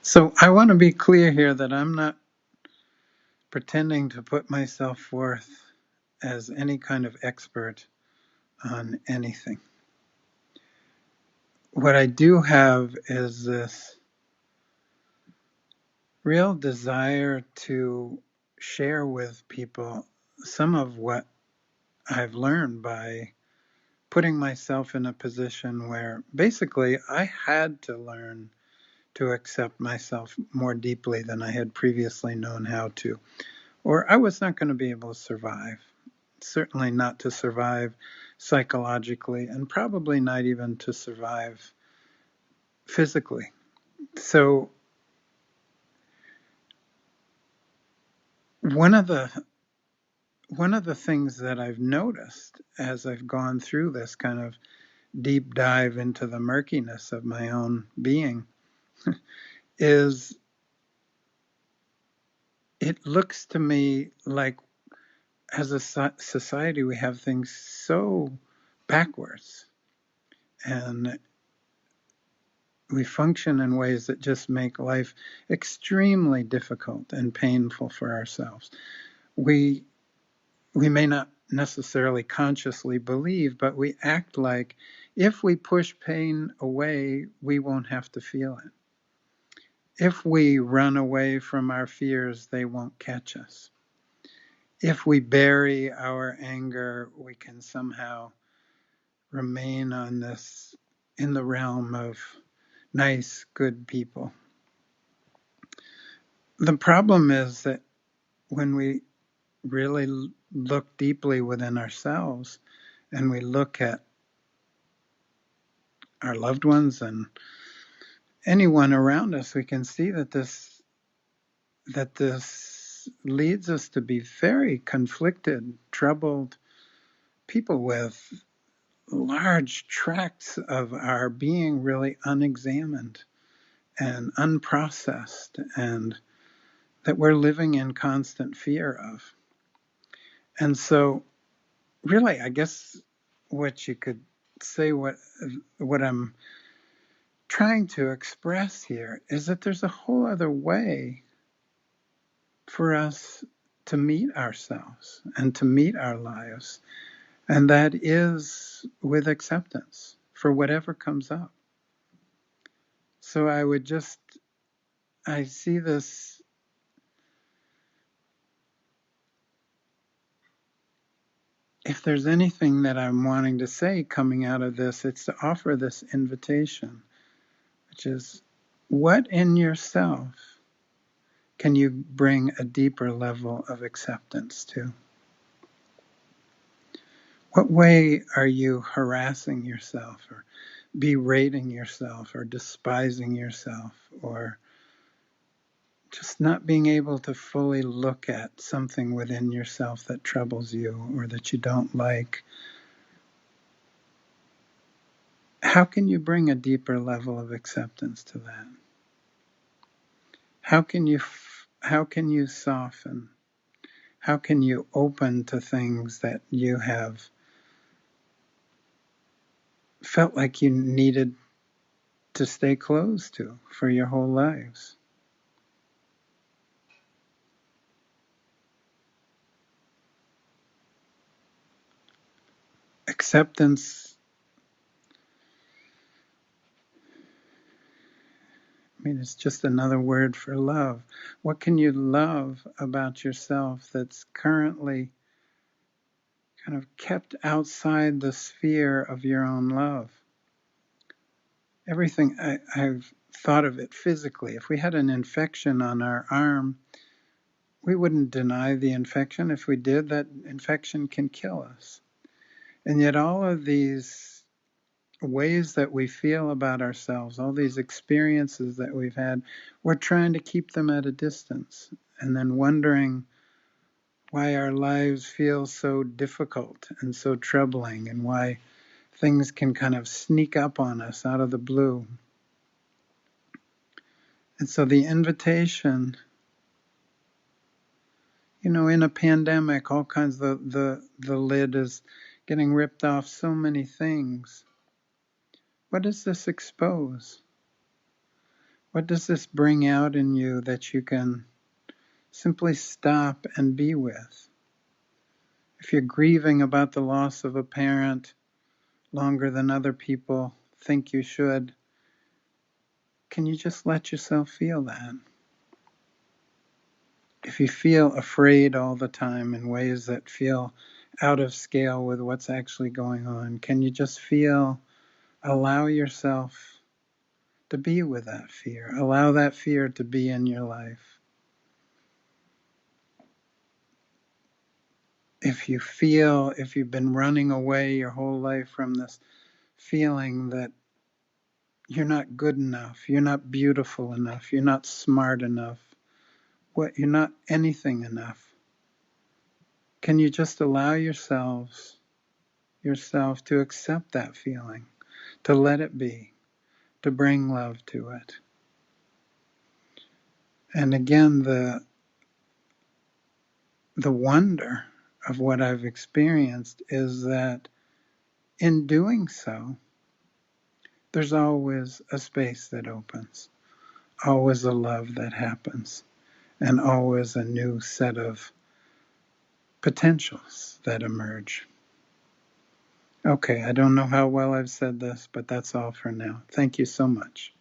So I want to be clear here that I'm not pretending to put myself forth as any kind of expert on anything. What I do have is this real desire to share with people some of what I've learned by putting myself in a position where basically I had to learn to accept myself more deeply than I had previously known how to, or I was not going to be able to survive. Certainly not to survive psychologically, and probably not even to survive physically. So one of the one of the things that I've noticed as I've gone through this kind of deep dive into the murkiness of my own being is it looks to me like as a society we have things so backwards, and we function in ways that just make life extremely difficult and painful for ourselves. We we may not necessarily consciously believe, but we act like if we push pain away, we won't have to feel it. If we run away from our fears, they won't catch us. If we bury our anger, we can somehow remain on this in the realm of nice, good people. The problem is that when we really look deeply within ourselves and we look at our loved ones and anyone around us, we can see that this leads us to be very conflicted, troubled people with large tracts of our being really unexamined and unprocessed, and that we're living in constant fear of. And so really, I guess what you could say, what I'm trying to express here is that there's a whole other way for us to meet ourselves and to meet our lives, and that is with acceptance for whatever comes up. So I see this, if there's anything that I'm wanting to say coming out of this, it's to offer this invitation, which is what in yourself can you bring a deeper level of acceptance to? What way are you harassing yourself or berating yourself or despising yourself or just not being able to fully look at something within yourself that troubles you or that you don't like? How can you bring a deeper level of acceptance to that? How can you soften? How can you open to things that you have felt like you needed to stay close to for your whole lives? Acceptance, I mean, it's just another word for love. What can you love about yourself that's currently kind of kept outside the sphere of your own love? Everything, I've thought of it physically. If we had an infection on our arm, we wouldn't deny the infection. If we did, that infection can kill us. And yet all of these ways that we feel about ourselves, all these experiences that we've had, we're trying to keep them at a distance and then wondering why our lives feel so difficult and so troubling and why things can kind of sneak up on us out of the blue. And so the invitation, in a pandemic, all kinds of the lid is getting ripped off so many things. What does this expose? What does this bring out in you that you can simply stop and be with? If you're grieving about the loss of a parent longer than other people think you should, can you just let yourself feel that? If you feel afraid all the time in ways that feel out of scale with what's actually going on, can you just allow yourself to be with that fear? Allow that fear to be in your life. If you've been running away your whole life from this feeling that you're not good enough, you're not beautiful enough, you're not smart enough, you're not anything enough, can you just allow yourself to accept that feeling, to let it be, to bring love to it? And again, the wonder of what I've experienced is that in doing so, there's always a space that opens, always a love that happens, and always a new set of potentials that emerge. Okay, I don't know how well I've said this, but that's all for now. Thank you so much.